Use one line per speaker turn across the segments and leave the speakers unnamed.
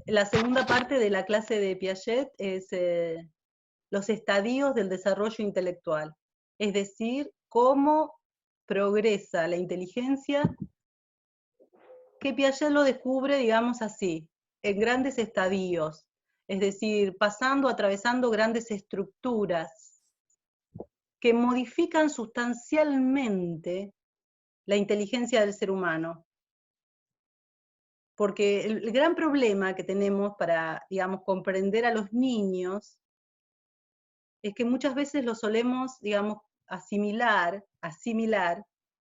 la segunda parte de la clase de Piaget es los estadios del desarrollo intelectual, es decir, cómo progresa la inteligencia, que Piaget lo descubre, digamos así, en grandes estadios, es decir, pasando, atravesando grandes estructuras que modifican sustancialmente la inteligencia del ser humano. Porque el gran problema que tenemos para, digamos, comprender a los niños es que muchas veces lo solemos, digamos, asimilar,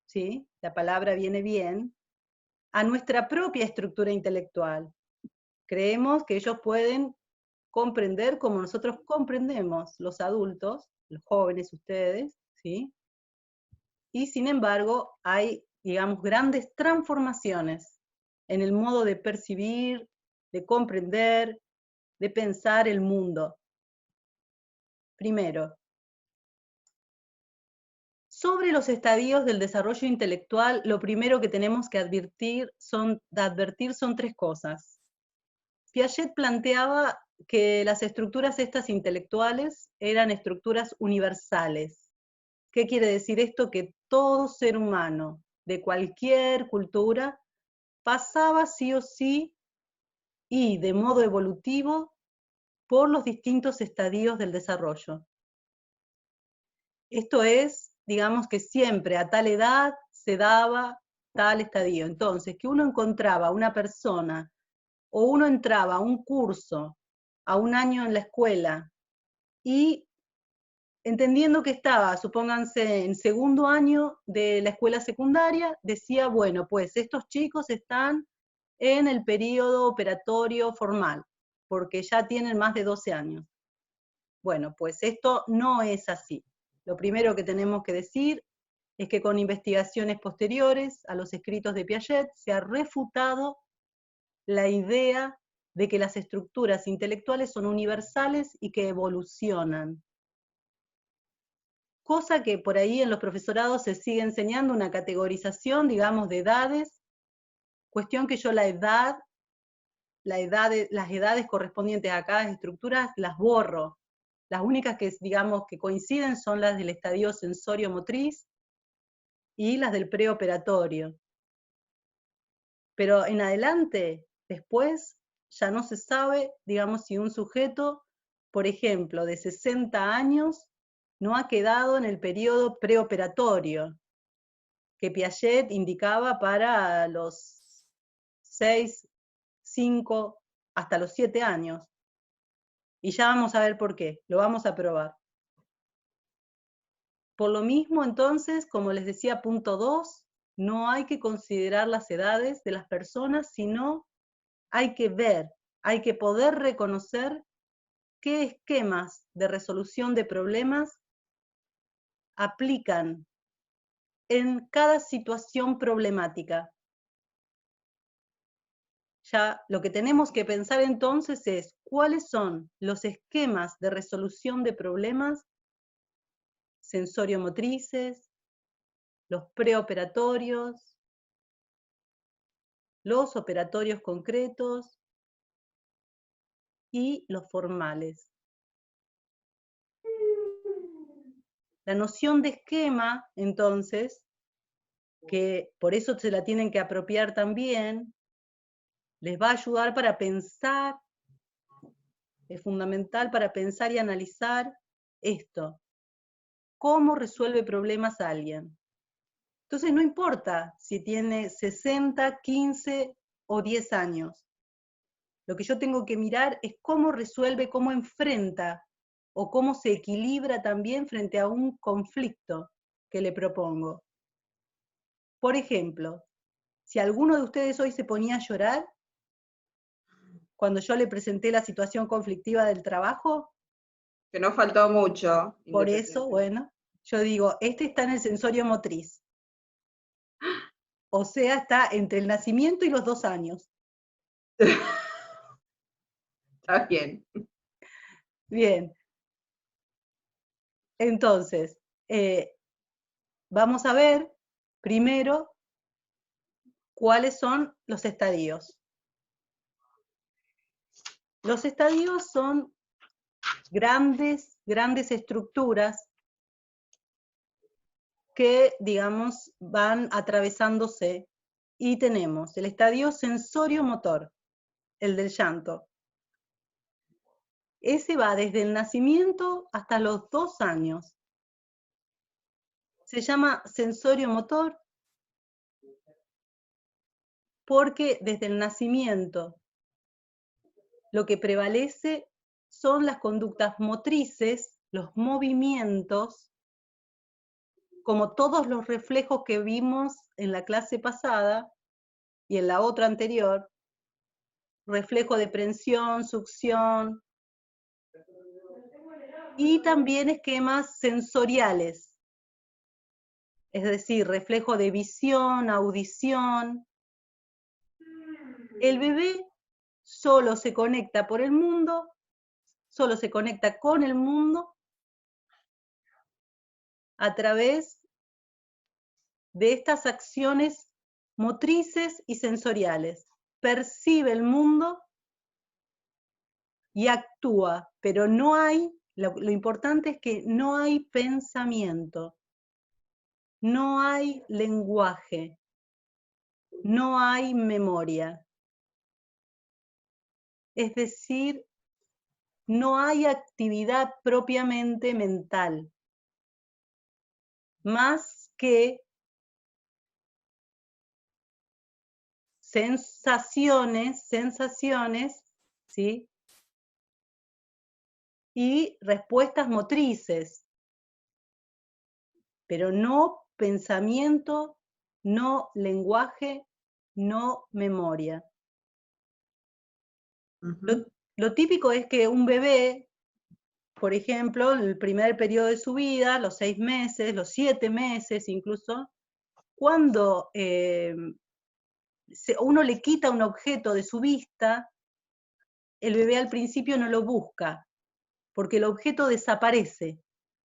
¿sí? La palabra viene bien, a nuestra propia estructura intelectual. Creemos que ellos pueden comprender como nosotros comprendemos los adultos, los jóvenes ustedes, ¿sí? Y sin embargo hay, digamos, grandes transformaciones en el modo de percibir, de comprender, de pensar el mundo. Primero, sobre los estadios del desarrollo intelectual, lo primero que tenemos que advertir son tres cosas. Piaget planteaba que las estructuras estas intelectuales eran estructuras universales. ¿Qué quiere decir esto? Que todo ser humano de cualquier cultura pasaba sí o sí y de modo evolutivo por los distintos estadios del desarrollo. Esto es, digamos que siempre a tal edad se daba tal estadio. Entonces, que uno encontraba una persona o uno entraba a un curso, a un año en la escuela, y entendiendo que estaba, supónganse, en segundo año de la escuela secundaria, decía, bueno, pues estos chicos están en el periodo operatorio formal, porque ya tienen más de 12 años. Bueno, pues esto no es así. Lo primero que tenemos que decir es que con investigaciones posteriores a los escritos de Piaget se ha refutado la idea de que las estructuras intelectuales son universales y que evolucionan. Cosa que por ahí en los profesorados se sigue enseñando una categorización, digamos, de edades, cuestión que yo las edades correspondientes a cada estructura las borro. Las únicas que, digamos, que coinciden son las del estadio sensorio-motriz y las del preoperatorio. Pero en adelante, después, ya no se sabe, digamos, si un sujeto, por ejemplo, de 60 años, no ha quedado en el periodo preoperatorio, que Piaget indicaba para los 6, 5, hasta los 7 años. Y ya vamos a ver por qué, lo vamos a probar. Por lo mismo, entonces, como les decía, punto 2, no hay que considerar las edades de las personas, sino hay que ver, hay que poder reconocer qué esquemas de resolución de problemas aplican en cada situación problemática. Ya lo que tenemos que pensar entonces es cuáles son los esquemas de resolución de problemas sensorio-motrices, los preoperatorios, los operatorios concretos y los formales. La noción de esquema, entonces, que por eso se la tienen que apropiar también, les va a ayudar para pensar, es fundamental para pensar y analizar esto. ¿Cómo resuelve problemas alguien? Entonces no importa si tiene 60, 15 o 10 años. Lo que yo tengo que mirar es cómo resuelve, cómo enfrenta o cómo se equilibra también frente a un conflicto que le propongo. Por ejemplo, si alguno de ustedes hoy se ponía a llorar cuando yo le presenté la situación conflictiva del trabajo,
Que no faltó mucho,
por eso,
independiente.
bueno, yo digo, este está en el sensorio motriz. O sea, está entre el nacimiento y los 2 años.
Está bien.
Bien, entonces, vamos a ver primero cuáles son los estadios. Los estadios son grandes estructuras que, digamos, van atravesándose, y tenemos el estadio sensorio-motor, el del llanto. Ese va desde el nacimiento hasta los 2 años. Se llama sensorio-motor porque desde el nacimiento lo que prevalece son las conductas motrices, los movimientos, como todos los reflejos que vimos en la clase pasada y en la otra anterior, reflejo de prensión, succión, y también esquemas sensoriales, es decir, reflejo de visión, audición. El bebé solo se conecta por el mundo, solo se conecta con el mundo a través de estas acciones motrices y sensoriales. Percibe el mundo y actúa, pero no hay, lo importante es que no hay pensamiento, no hay lenguaje, no hay memoria. Es decir, no hay actividad propiamente mental, más que sensaciones, ¿sí? Y respuestas motrices, pero no pensamiento, no lenguaje, no memoria. Lo típico es que un bebé, por ejemplo, en el primer periodo de su vida, los 6 meses, los 7 meses incluso, cuando uno le quita un objeto de su vista, el bebé al principio no lo busca, porque el objeto desaparece.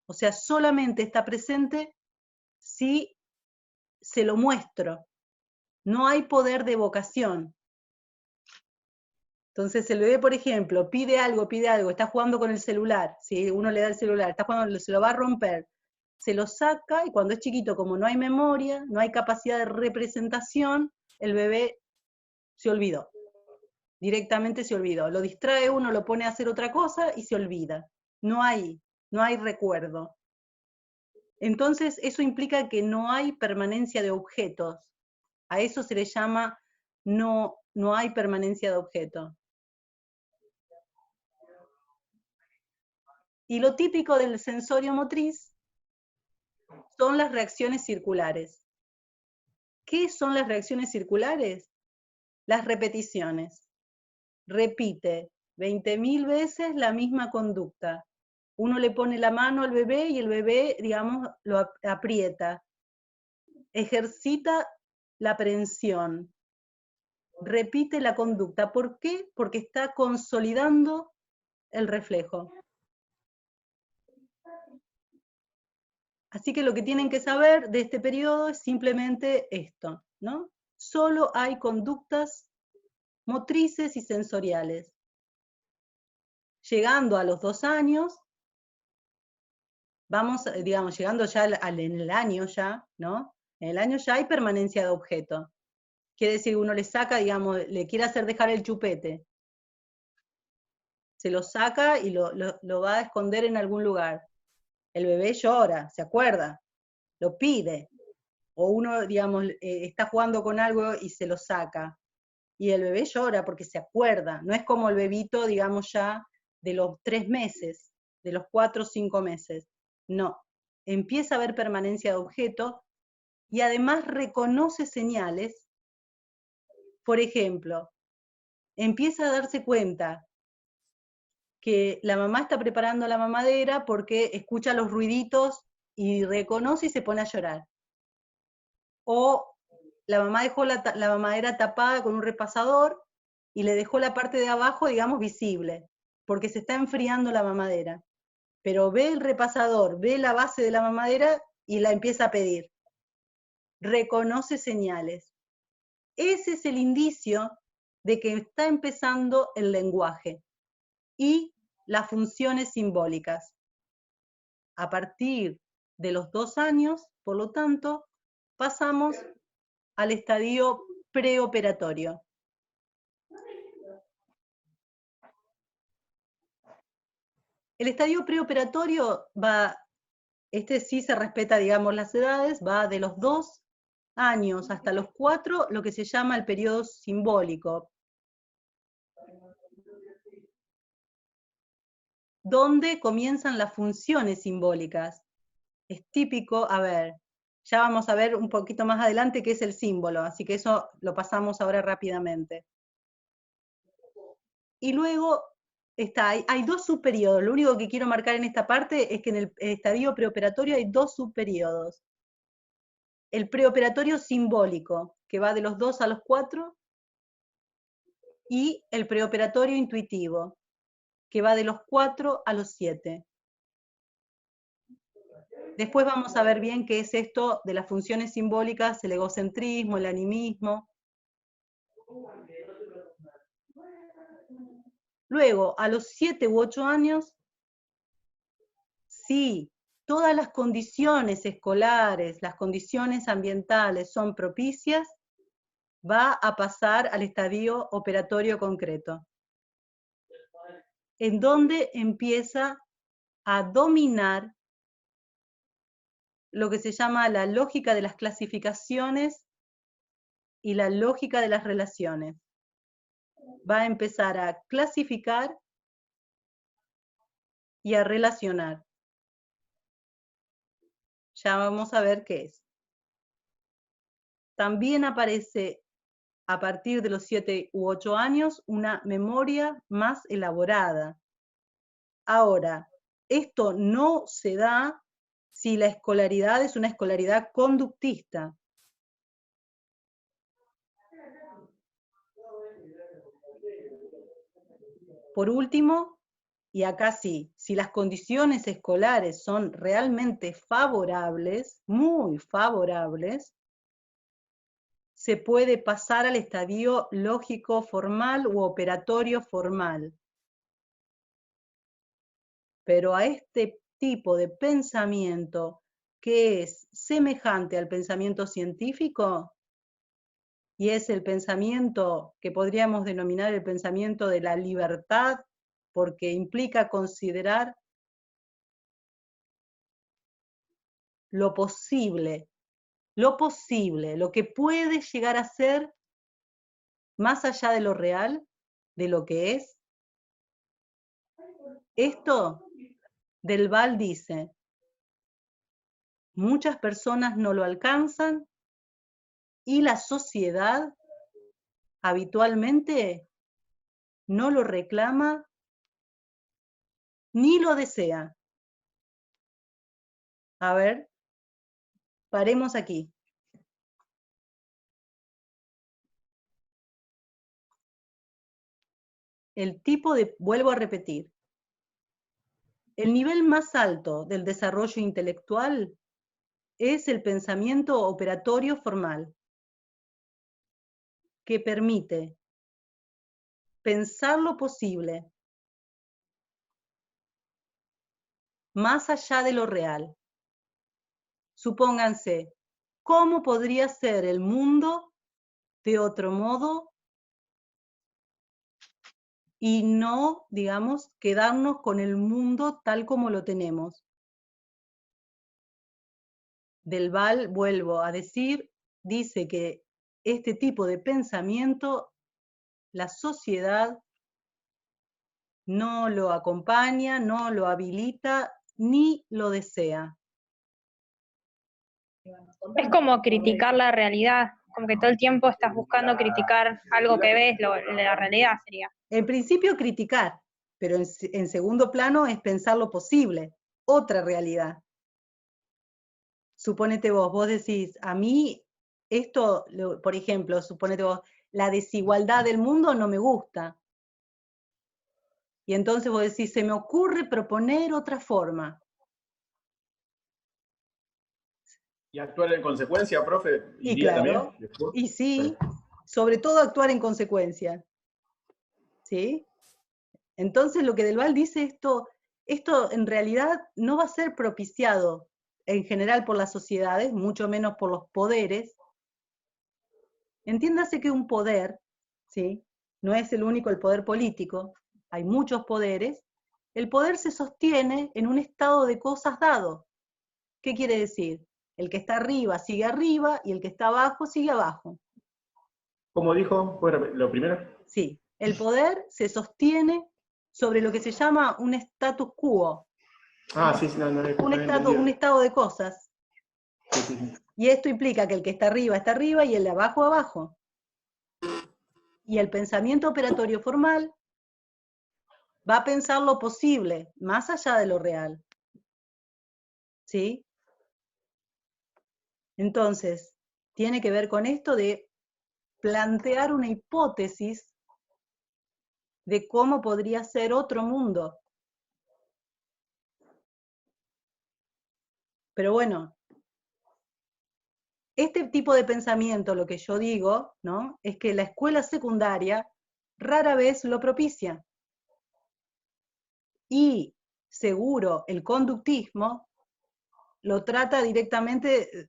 O sea, solamente está presente si se lo muestro. No hay poder de evocación. Entonces el bebé, por ejemplo, pide algo, está jugando con el celular, ¿sí? Uno le da el celular, está jugando, se lo va a romper, se lo saca, y cuando es chiquito, como no hay memoria, no hay capacidad de representación, el bebé se olvidó. Directamente se olvidó. Lo distrae uno, lo pone a hacer otra cosa y se olvida. No hay recuerdo. Entonces eso implica que no hay permanencia de objetos. A eso se le llama no hay permanencia de objeto. Y lo típico del sensorio motriz son las reacciones circulares. ¿Qué son las reacciones circulares? Las repeticiones. Repite 20.000 veces la misma conducta. Uno le pone la mano al bebé y el bebé, digamos, lo aprieta. Ejercita la aprensión. Repite la conducta. ¿Por qué? Porque está consolidando el reflejo. Así que lo que tienen que saber de este periodo es simplemente esto, ¿no? Solo hay conductas motrices y sensoriales. Llegando a los 2 años, vamos, digamos, llegando ya en el año ya, ¿no? En el año ya hay permanencia de objeto. Quiere decir, uno le saca, digamos, le quiere hacer dejar el chupete. Se lo saca y lo va a esconder en algún lugar. El bebé llora, se acuerda, lo pide. O uno, digamos, está jugando con algo y se lo saca. Y el bebé llora porque se acuerda. No es como el bebito, digamos, ya de los 3 meses, de los 4 o 5 meses. No. Empieza a haber permanencia de objeto y además reconoce señales. Por ejemplo, empieza a darse cuenta que la mamá está preparando la mamadera porque escucha los ruiditos y reconoce y se pone a llorar. O la mamá dejó la mamadera tapada con un repasador y le dejó la parte de abajo, digamos, visible, porque se está enfriando la mamadera. Pero ve el repasador, ve la base de la mamadera y la empieza a pedir. Reconoce señales. Ese es el indicio de que está empezando el lenguaje. y las funciones simbólicas. A partir de los 2 años, por lo tanto, pasamos al estadio preoperatorio. El estadio preoperatorio va, este sí se respeta, digamos, las edades, va de los 2 años hasta los 4, lo que se llama el periodo simbólico, donde comienzan las funciones simbólicas. Es típico, a ver, ya vamos a ver un poquito más adelante qué es el símbolo, así que eso lo pasamos ahora rápidamente. Y luego hay 2 subperiodos. Lo único que quiero marcar en esta parte es que en el estadio preoperatorio hay 2 subperiodos. El preoperatorio simbólico, que va de los 2 a los 4, y el preoperatorio intuitivo, que va de los 4 a los 7. Después vamos a ver bien qué es esto de las funciones simbólicas, el egocentrismo, el animismo. Luego, a los 7 u 8 años, si todas las condiciones escolares, las condiciones ambientales son propicias, va a pasar al estadio operatorio concreto, en donde empieza a dominar lo que se llama la lógica de las clasificaciones y la lógica de las relaciones. Va a empezar a clasificar y a relacionar. Ya vamos a ver qué es. También aparece a partir de los 7 u 8 años una memoria más elaborada. Ahora, esto no se da si la escolaridad es una escolaridad conductista. Por último, y acá sí, si las condiciones escolares son realmente favorables, muy favorables, se puede pasar al estadio lógico formal u operatorio formal. Pero a este tipo de pensamiento, que es semejante al pensamiento científico, y es el pensamiento que podríamos denominar el pensamiento de la libertad, porque implica considerar lo posible, lo que puede llegar a ser más allá de lo real, de lo que es. Esto Delval dice, muchas personas no lo alcanzan y la sociedad habitualmente no lo reclama ni lo desea. A ver, paremos aquí. El tipo de, vuelvo a repetir, el nivel más alto del desarrollo intelectual es el pensamiento operatorio formal, que permite pensar lo posible más allá de lo real. Supónganse, ¿cómo podría ser el mundo de otro modo? Y no, digamos, quedarnos con el mundo tal como lo tenemos. Delval, vuelvo a decir, dice que este tipo de pensamiento, la sociedad no lo acompaña, no lo habilita, ni lo desea.
Es como criticar la realidad, como que todo el tiempo estás buscando criticar algo que ves, la realidad sería.
En principio criticar, pero en segundo plano es pensar lo posible, otra realidad. Suponete vos decís, a mí esto, por ejemplo, suponete vos, la desigualdad del mundo no me gusta. Y entonces vos decís, se me ocurre proponer otra forma.
¿Y actuar en consecuencia, profe?
Y claro, y sí, sobre todo actuar en consecuencia. ¿Sí? Entonces lo que Del Val dice, esto en realidad no va a ser propiciado en general por las sociedades, mucho menos por los poderes. Entiéndase que un poder, ¿sí?, no es el único, el poder político, hay muchos poderes. El poder se sostiene en un estado de cosas dado. ¿Qué quiere decir? El que está arriba sigue arriba y el que está abajo sigue abajo.
¿Cómo dijo? Bueno, lo primero.
Sí, el poder se sostiene sobre lo que se llama un status quo,
Ah, sí, no había entendido.
un estado de cosas.
Sí, sí, sí.
Y esto implica que el que está arriba y el de abajo abajo. Y el pensamiento operatorio formal va a pensar lo posible, más allá de lo real. ¿Sí? Entonces, tiene que ver con esto de plantear una hipótesis de cómo podría ser otro mundo. Pero bueno, este tipo de pensamiento, lo que yo digo, ¿no?, es que la escuela secundaria rara vez lo propicia. Y seguro el conductismo lo trata directamente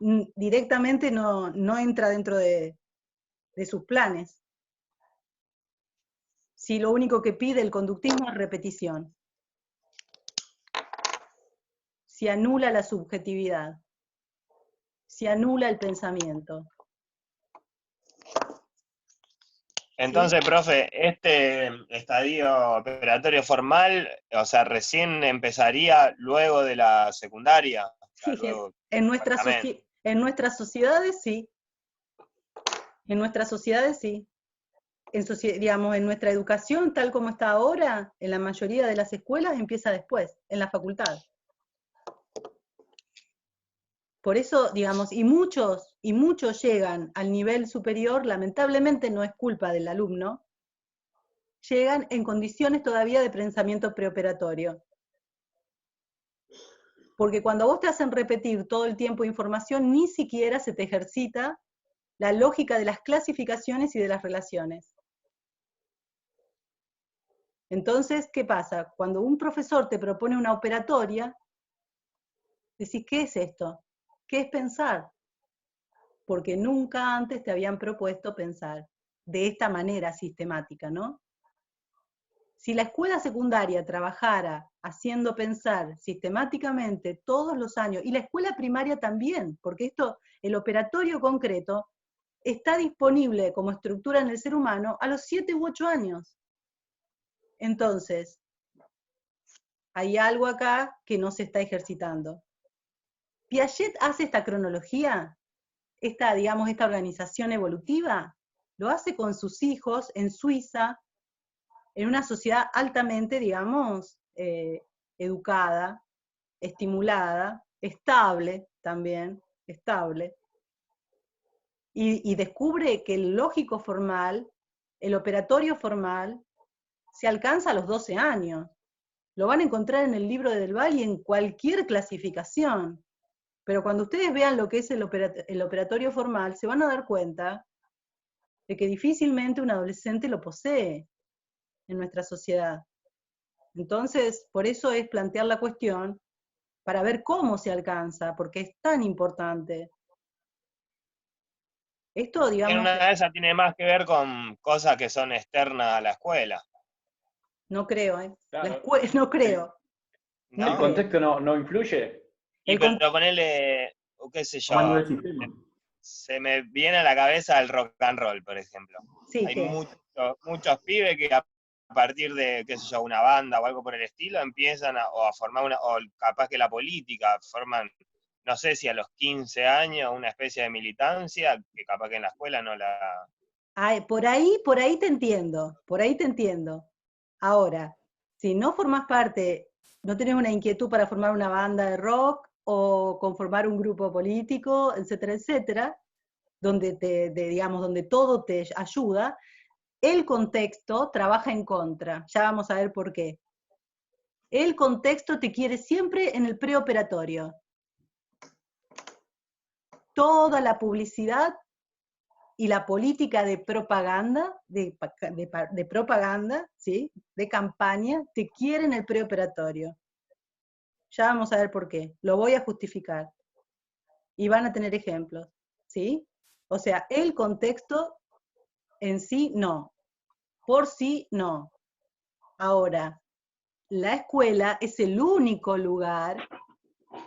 no entra dentro de sus planes. Si lo único que pide el conductismo es repetición. Si anula la subjetividad. Si anula el pensamiento.
Entonces, profe, este estadio operatorio formal, o sea, recién empezaría luego de la secundaria. O sea,
Sí,
luego,
en nuestras sociedades sí. En nuestras sociedades sí. Digamos, en nuestra educación, tal como está ahora, en la mayoría de las escuelas empieza después, en la facultad. Por eso, digamos, y muchos llegan al nivel superior, lamentablemente no es culpa del alumno, llegan en condiciones todavía de pensamiento preoperatorio. Porque cuando vos te hacen repetir todo el tiempo información, ni siquiera se te ejercita la lógica de las clasificaciones y de las relaciones. Entonces, ¿qué pasa? Cuando un profesor te propone una operatoria, decís, ¿qué es esto? ¿Qué es pensar? Porque nunca antes te habían propuesto pensar de esta manera sistemática, ¿no? Si la escuela secundaria trabajara haciendo pensar sistemáticamente todos los años, y la escuela primaria también, porque el operatorio concreto, está disponible como estructura en el ser humano a los 7 u 8 años. Entonces, hay algo acá que no se está ejercitando. Piaget hace esta cronología, esta organización evolutiva, lo hace con sus hijos en Suiza, en una sociedad altamente, educada, estimulada, estable también, estable, y descubre que el lógico formal, el operatorio formal, se alcanza a los 12 años. Lo van a encontrar en el libro de Del Val y en cualquier clasificación. Pero cuando ustedes vean lo que es el operatorio formal, se van a dar cuenta de que difícilmente un adolescente lo posee en nuestra sociedad. Entonces, por eso es plantear la cuestión para ver cómo se alcanza, porque es tan importante. Esto,
en una de esas tiene más que ver con cosas que son externas a la escuela.
No creo, ¿eh?
Claro.
No creo.
¿No?
¿El contexto no influye?
Pero ponele, qué sé yo,
Tomando el sistema.
se me viene a la cabeza el rock and roll, por ejemplo.
Sí,
hay muchos pibes que a partir de, qué sé yo, una banda o algo por el estilo, empiezan a formar o capaz que la política, forman, no sé si a los 15 años, una especie de militancia, que capaz que en la escuela no la...
Ay, por ahí te entiendo. Ahora, si no formás parte, no tenés una inquietud para formar una banda de rock o conformar un grupo político, etcétera, etcétera, donde todo te ayuda, el contexto trabaja en contra. Ya vamos a ver por qué. El contexto te quiere siempre en el preoperatorio. Toda la publicidad y la política de propaganda, de propaganda, ¿sí? De campaña, te quiere en el preoperatorio. Ya vamos a ver por qué. Lo voy a justificar. Y van a tener ejemplos, ¿sí? O sea, el contexto en sí, no. Por sí, no. Ahora, la escuela es el único lugar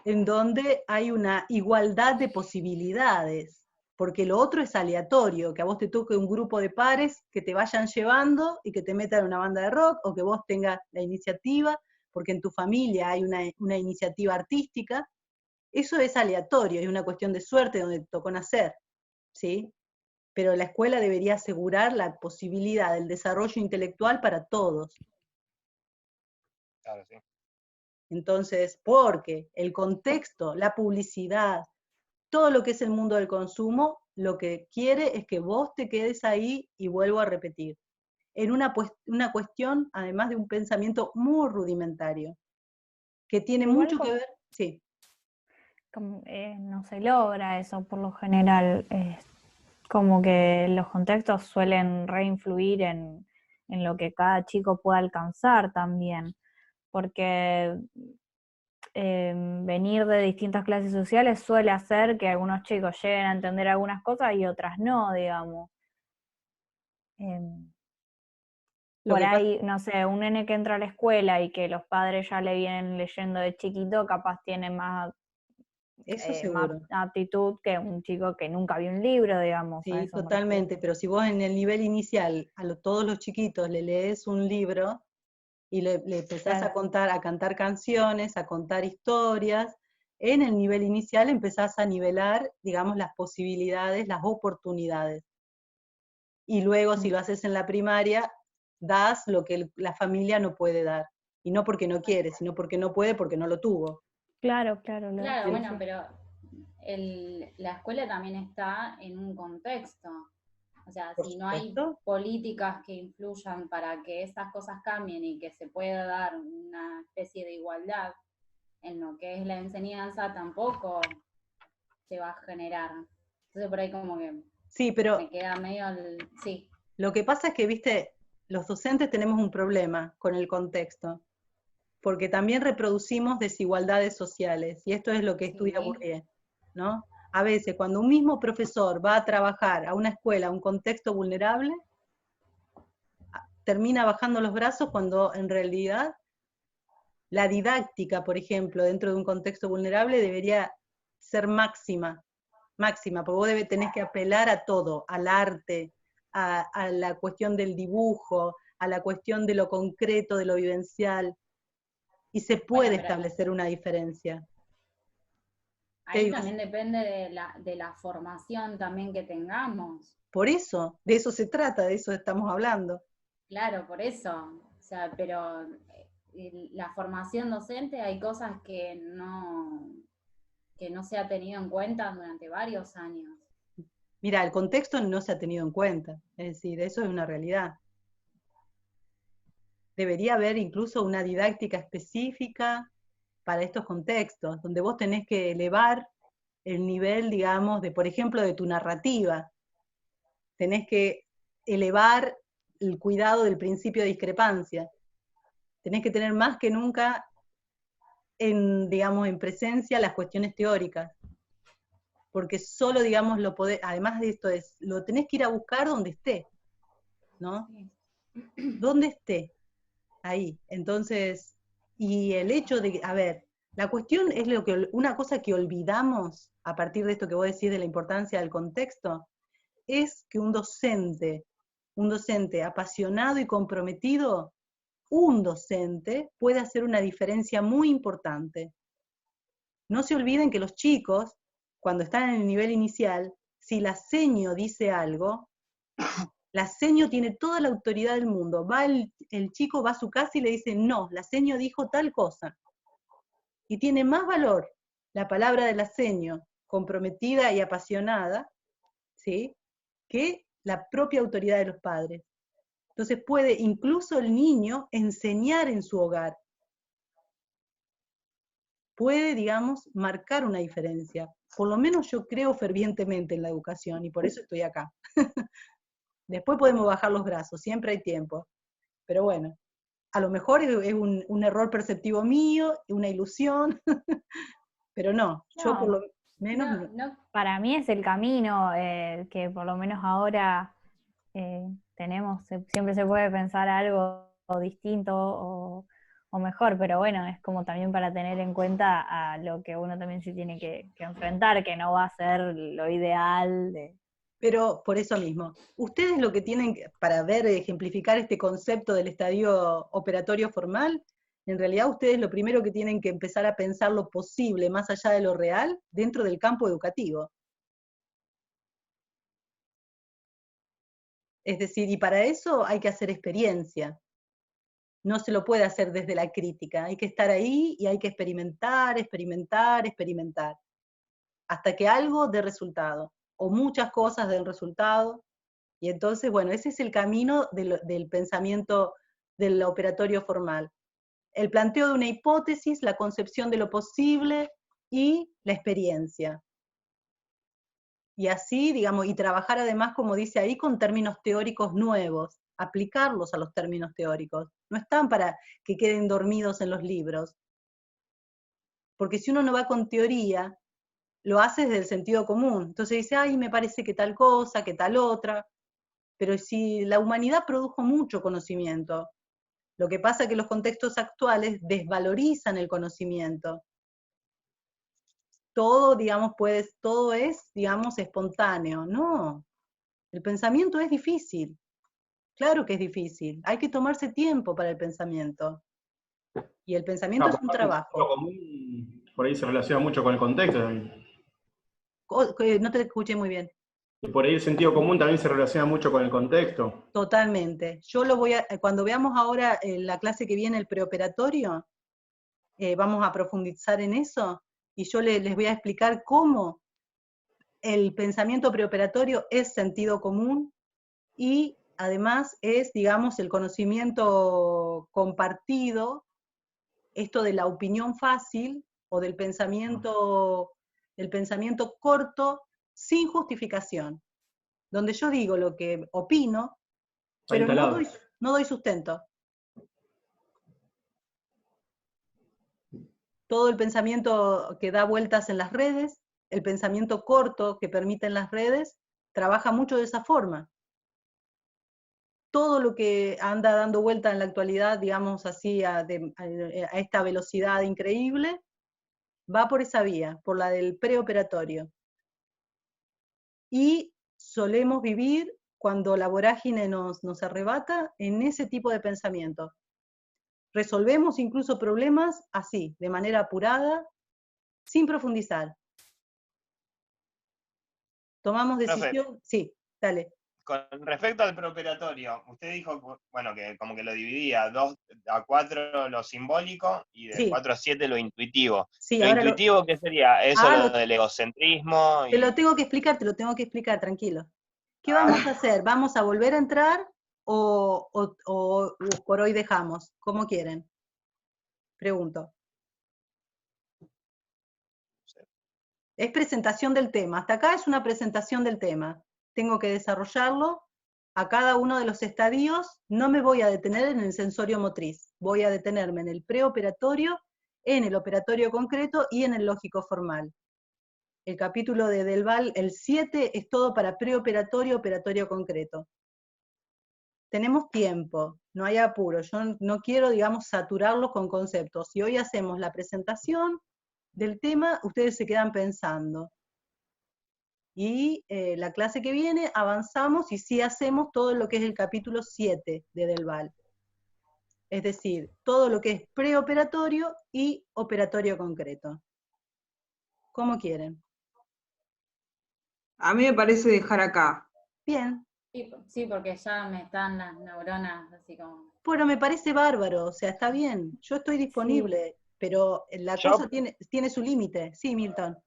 en donde hay una igualdad de posibilidades, porque lo otro es aleatorio, que a vos te toque un grupo de pares que te vayan llevando y que te metan en una banda de rock, o que vos tengas la iniciativa, porque en tu familia hay una iniciativa artística. Eso es aleatorio, es una cuestión de suerte donde te tocó nacer, ¿sí? Pero la escuela debería asegurar la posibilidad del desarrollo intelectual para todos.
Claro, sí.
Entonces, porque el contexto, la publicidad, todo lo que es el mundo del consumo, lo que quiere es que vos te quedes ahí, y vuelvo a repetir, en una cuestión, además de un pensamiento muy rudimentario, que tiene
Igual
mucho que ver, sí.
No se logra eso por lo general. Como que los contextos suelen reinfluir en lo que cada chico pueda alcanzar también, porque venir de distintas clases sociales suele hacer que algunos chicos lleguen a entender algunas cosas y otras no, digamos. Por ahí, no sé, un nene que entra a la escuela y que los padres ya le vienen leyendo de chiquito, capaz tiene más
Eso seguro.
aptitud que un chico que nunca vio un libro, digamos.
Sí, totalmente, pero si vos en el nivel inicial todos los chiquitos le lees un libro y le empezás a cantar canciones, a contar historias, en el nivel inicial empezás a nivelar, digamos, las posibilidades, las oportunidades. Y luego, si lo haces en la primaria, das lo que la familia no puede dar. Y no porque no quiere, sino porque no puede, porque no lo tuvo.
Claro.
Claro,
Sí,
bueno,
sí.
pero la escuela también está en un contexto. O sea,
Por
si no hay
supuesto.
políticas que influyan para que estas cosas cambien y que se pueda dar una especie de igualdad en lo que es la enseñanza, tampoco se va a generar. Entonces por ahí como que
Sí, pero
me queda medio sí.
lo que pasa es que, viste, los docentes tenemos un problema con el contexto, porque también reproducimos desigualdades sociales, y esto es lo que estudia
Sí.
Bourdieu, ¿no? A veces, cuando un mismo profesor va a trabajar a una escuela, a un contexto vulnerable, termina bajando los brazos cuando en realidad la didáctica, por ejemplo, dentro de un contexto vulnerable debería ser máxima, porque vos tenés que apelar a todo, al arte, a la cuestión del dibujo, a la cuestión de lo concreto, de lo vivencial, y se puede establecer una diferencia.
Ahí también depende de la formación también que tengamos.
Por eso, de eso se trata, de eso estamos hablando.
Claro, por eso. O sea, pero la formación docente hay cosas que no se ha tenido en cuenta durante varios años.
Mira, el contexto no se ha tenido en cuenta, es decir, eso es una realidad. Debería haber incluso una didáctica específica para estos contextos, donde vos tenés que elevar el nivel, digamos, de, por ejemplo, de tu narrativa. Tenés que elevar el cuidado del principio de discrepancia. Tenés que tener más que nunca digamos, en presencia las cuestiones teóricas. Porque solo, digamos, además de esto, lo tenés que ir a buscar donde esté, ¿no? Donde esté, ahí. Entonces, y el hecho de, a ver, la cuestión es una cosa que olvidamos a partir de esto que vos decís de la importancia del contexto, es que un docente apasionado y comprometido, un docente puede hacer una diferencia muy importante. No se olviden que los chicos, cuando están en el nivel inicial, si la seño dice algo, la seño tiene toda la autoridad del mundo. El chico va a su casa y le dice, no, la seño dijo tal cosa. Y tiene más valor la palabra de la seño, comprometida y apasionada, ¿sí?, que la propia autoridad de los padres. Entonces puede incluso el niño enseñar en su hogar. Puede, digamos, marcar una diferencia. Por lo menos yo creo fervientemente en la educación y por eso estoy acá. Después podemos bajar los brazos, siempre hay tiempo. Pero bueno, a lo mejor es un error perceptivo mío, una ilusión, pero no, yo por lo menos...
Para mí es el camino que por lo menos ahora tenemos, siempre se puede pensar algo distinto o mejor, pero bueno, es como también para tener en cuenta a lo que uno también se tiene que enfrentar, que no va a ser lo ideal.
Pero por eso mismo, ustedes lo que tienen para ver, ejemplificar este concepto del estadio operatorio formal, en realidad ustedes lo primero que tienen que empezar a pensar lo posible, más allá de lo real, dentro del campo educativo. Es decir, y para eso hay que hacer experiencia. No se lo puede hacer desde la crítica, hay que estar ahí y hay que experimentar, experimentar, experimentar, hasta que algo dé resultado, o muchas cosas den resultado, y entonces, bueno, ese es el camino del pensamiento del operatorio formal. El planteo de una hipótesis, la concepción de lo posible y la experiencia. Y así, digamos, y trabajar además, como dice ahí, con términos teóricos nuevos, aplicarlos a los términos teóricos. No están para que queden dormidos en los libros. Porque si uno no va con teoría, lo hace desde el sentido común. Entonces dice, ay, me parece que tal cosa, que tal otra. Pero si la humanidad produjo mucho conocimiento, lo que pasa es que los contextos actuales desvalorizan el conocimiento. Todo, digamos, todo es, digamos, espontáneo. No, el pensamiento es difícil. Claro que es difícil. Hay que tomarse tiempo para el pensamiento. Y el pensamiento es un trabajo.
Común, por ahí se relaciona mucho con el contexto también.
No te escuché muy bien.
Y por ahí el sentido común también se relaciona mucho con el contexto.
Totalmente. Yo lo voy a, cuando veamos ahora en la clase que viene el preoperatorio, vamos a profundizar en eso, y yo les voy a explicar cómo el pensamiento preoperatorio es sentido común y además es, digamos, el conocimiento compartido, esto de la opinión fácil o del pensamiento corto sin justificación, donde yo digo lo que opino, pero no doy sustento. Todo el pensamiento que da vueltas en las redes, el pensamiento corto que permiten las redes, trabaja mucho de esa forma. Todo lo que anda dando vuelta en la actualidad, digamos así, a esta velocidad increíble, va por esa vía, por la del preoperatorio. Y solemos vivir, cuando la vorágine nos arrebata, en ese tipo de pensamiento. Resolvemos incluso problemas así, de manera apurada, sin profundizar. Tomamos decisión. Sí, dale.
Con respecto al preoperatorio, usted dijo, bueno, que como que lo dividía, 2 a 4 lo simbólico y de 4 a 7 lo intuitivo.
Sí,
¿Lo intuitivo qué sería? ¿Eso lo del egocentrismo?
Te lo tengo que explicar, tranquilo. ¿Qué vamos a hacer? ¿Vamos a volver a entrar o por hoy dejamos? ¿Cómo quieren? Pregunto. Es presentación del tema. Hasta acá es una presentación del tema. Tengo que desarrollarlo a cada uno de los estadios. No me voy a detener en el sensorio motriz. Voy a detenerme en el preoperatorio, en el operatorio concreto y en el lógico formal. El capítulo de Delval, el 7, es todo para preoperatorio, operatorio concreto. Tenemos tiempo, no hay apuro. Yo no quiero, digamos, saturarlos con conceptos. Si hoy hacemos la presentación del tema, ustedes se quedan pensando. Y la clase que viene avanzamos y sí hacemos todo lo que es el capítulo 7 de Delval. Es decir, todo lo que es preoperatorio y operatorio concreto. ¿Cómo quieren?
A mí me parece dejar acá.
Bien.
Sí, porque ya me están las neuronas así como...
Bueno, me parece bárbaro, o sea, está bien. Yo estoy disponible, pero la cosa tiene su límite. Sí, Milton.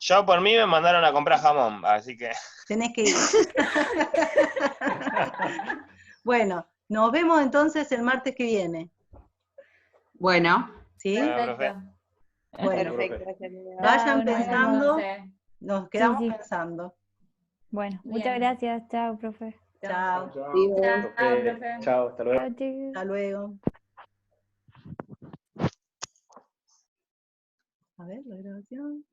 Yo por mí me mandaron a comprar jamón, así que...
Tenés que ir. Bueno, nos vemos entonces el martes que viene.
Bueno.
¿Sí?
Perfecto.
Bueno,
Perfecto.
vayan
Chao,
pensando,
Entonces,
nos quedamos
sí.
pensando.
Bueno,
Bien.
muchas gracias. Chao, profe.
Chao.
Chao,
Profe,
profe.
chao, hasta luego.
Chao, chicos.
Hasta luego. A ver, la grabación.